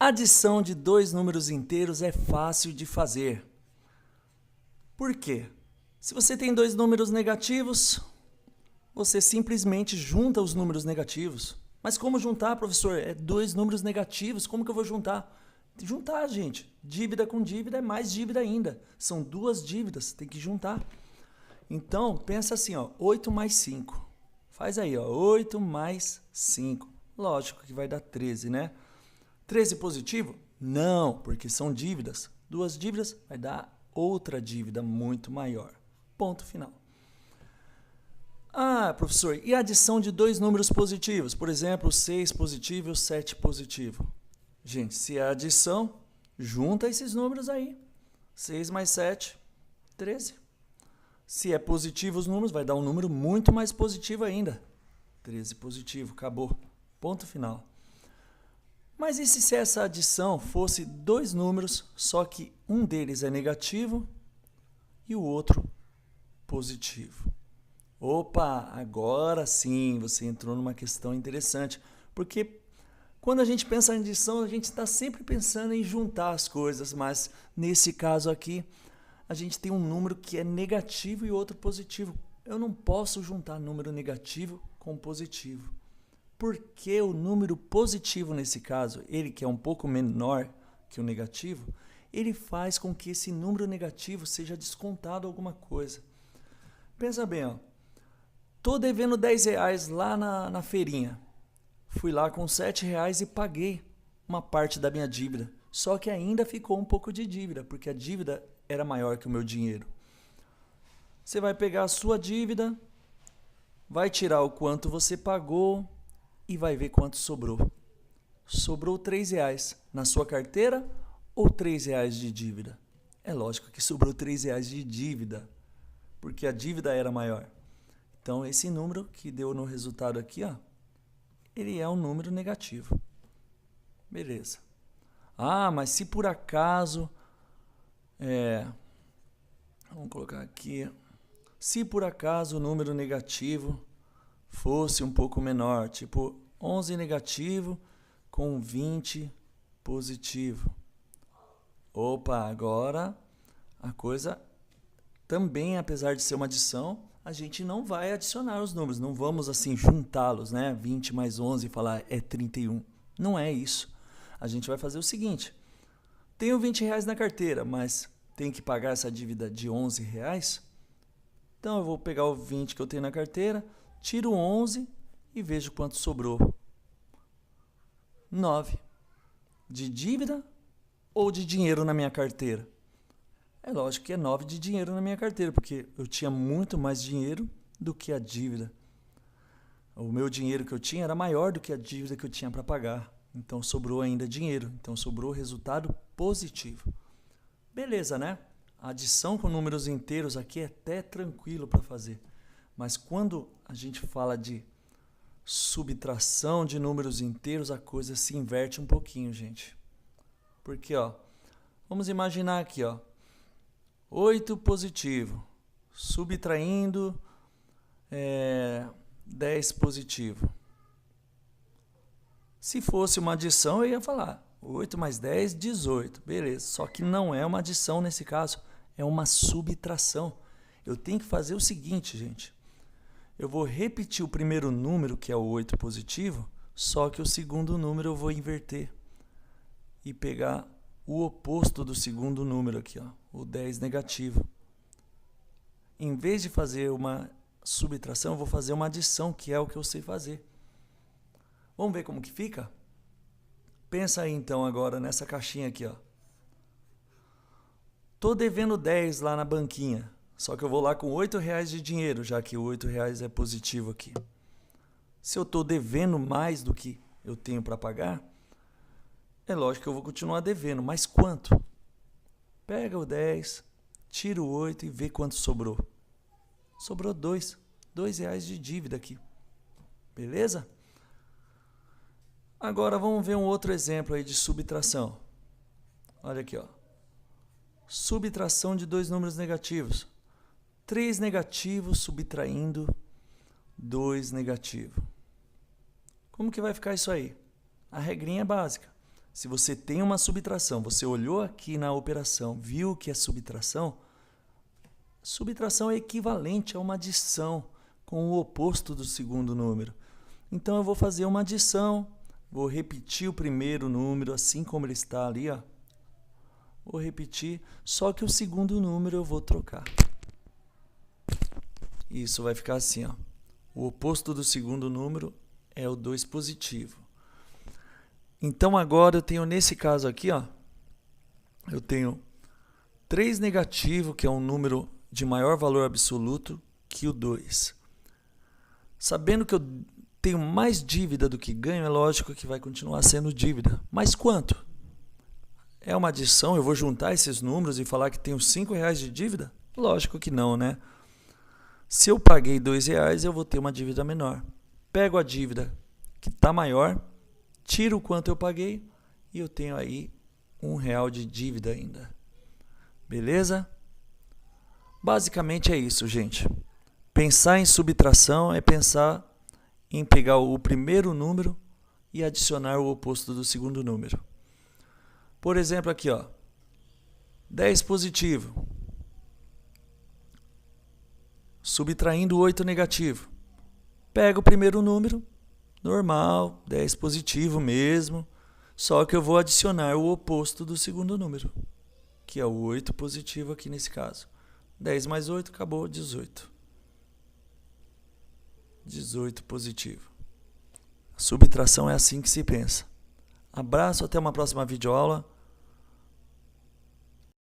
Adição de dois números inteiros é fácil de fazer. Por quê? Se você tem dois números negativos, você simplesmente junta os números negativos. Mas como juntar, professor? É dois números negativos, como que eu vou juntar? Juntar, gente. Dívida com dívida é mais dívida ainda. São duas dívidas, tem que juntar. Então, pensa assim, ó, 8 mais 5. Faz aí, ó, 8 mais 5. Lógico que vai dar 13, né? 13 positivo? Não, porque são dívidas. Duas dívidas vai dar outra dívida muito maior. Ponto final. Ah, professor, e a adição de dois números positivos? Por exemplo, o 6 positivo e o 7 positivo. Gente, se é adição, junta esses números aí. 6 mais 7, 13. Se é positivo os números, vai dar um número muito mais positivo ainda. 13 positivo, acabou. Ponto final. Mas e se essa adição fosse dois números, só que um deles é negativo e o outro positivo? Opa, agora sim você entrou numa questão interessante, porque quando a gente pensa em adição, a gente está sempre pensando em juntar as coisas, mas nesse caso aqui, a gente tem um número que é negativo e outro positivo. Eu não posso juntar número negativo com positivo. Porque o número positivo nesse caso, ele que é um pouco menor que o negativo, ele faz com que esse número negativo seja descontado alguma coisa. Pensa bem, ó. Tô devendo R$10 lá na feirinha. Fui lá com R$7 e paguei uma parte da minha dívida. Só que ainda ficou um pouco de dívida, porque a dívida era maior que o meu dinheiro. Você vai pegar a sua dívida, vai tirar o quanto você pagou e vai ver quanto sobrou. Sobrou R$3 na sua carteira ou R$3 de dívida? É lógico que sobrou R$3 de dívida, porque a dívida era maior. Então, esse número que deu no resultado aqui, ó, ele é um número negativo. Beleza. Ah, mas se por acaso... vamos colocar aqui. Se por acaso o número negativo fosse um pouco menor, tipo 11 negativo com 20 positivo. Opa, agora a coisa também, apesar de ser uma adição, a gente não vai adicionar os números, não vamos assim juntá-los, né? 20 mais 11 e falar é 31. Não é isso. A gente vai fazer o seguinte, tenho R$20 na carteira, mas tenho que pagar essa dívida de R$11, então eu vou pegar o 20 que eu tenho na carteira, tiro 11 e vejo quanto sobrou. 9. De dívida ou de dinheiro na minha carteira? É lógico que é 9 de dinheiro na minha carteira, porque eu tinha muito mais dinheiro do que a dívida. O meu dinheiro que eu tinha era maior do que a dívida que eu tinha para pagar. Então sobrou ainda dinheiro, então sobrou resultado positivo. Beleza, né? A adição com números inteiros aqui é até tranquilo para fazer. Mas quando a gente fala de subtração de números inteiros, a coisa se inverte um pouquinho, gente. Porque, ó, vamos imaginar aqui, ó, 8 positivo, subtraindo 10 positivo. Se fosse uma adição, eu ia falar 8 mais 10, 18. Beleza, só que não é uma adição nesse caso, é uma subtração. Eu tenho que fazer o seguinte, gente. Eu vou repetir o primeiro número, que é o 8 positivo, só que o segundo número eu vou inverter e pegar o oposto do segundo número aqui, ó, o 10 negativo. Em vez de fazer uma subtração, eu vou fazer uma adição, que é o que eu sei fazer. Vamos ver como que fica? Pensa aí então agora nessa caixinha aqui, ó. Tô devendo 10 lá na banquinha, só que eu vou lá com R$8 de dinheiro, já que o R$8 é positivo aqui. Se eu tô devendo mais do que eu tenho para pagar, é lógico que eu vou continuar devendo, mas quanto? Pega o 10, tira o 8 e vê quanto sobrou. Sobrou R$2 de dívida aqui. Beleza? Agora vamos ver um outro exemplo aí de subtração. Olha aqui, ó. Subtração de dois números negativos. 3 negativo subtraindo 2 negativo. Como que vai ficar isso aí? A regrinha é básica. Se você tem uma subtração, você olhou aqui na operação, viu que é subtração é equivalente a uma adição com o oposto do segundo número. Então eu vou fazer uma adição, vou repetir o primeiro número assim como ele está ali, ó. Vou repetir, só que o segundo número eu vou trocar. Isso vai ficar assim, ó. O oposto do segundo número é o 2 positivo. Então agora eu tenho nesse caso aqui, ó, eu tenho 3 negativo, que é um número de maior valor absoluto que o 2. Sabendo que eu tenho mais dívida do que ganho, é lógico que vai continuar sendo dívida. Mas quanto? É uma adição, eu vou juntar esses números e falar que tenho R$5 de dívida? Lógico que não, né? Se eu paguei R$2, eu vou ter uma dívida menor. Pego a dívida que está maior, tiro o quanto eu paguei e eu tenho aí R$1 de dívida ainda. Beleza? Basicamente é isso, gente. Pensar em subtração é pensar em pegar o primeiro número e adicionar o oposto do segundo número. Por exemplo, aqui, ó, 10 positivo, subtraindo 8 negativo. Pego o primeiro número, normal, 10 positivo mesmo, só que eu vou adicionar o oposto do segundo número, que é o 8 positivo aqui nesse caso. 10 mais 8, acabou, 18. 18 positivo. A subtração é assim que se pensa. Abraço, até uma próxima videoaula.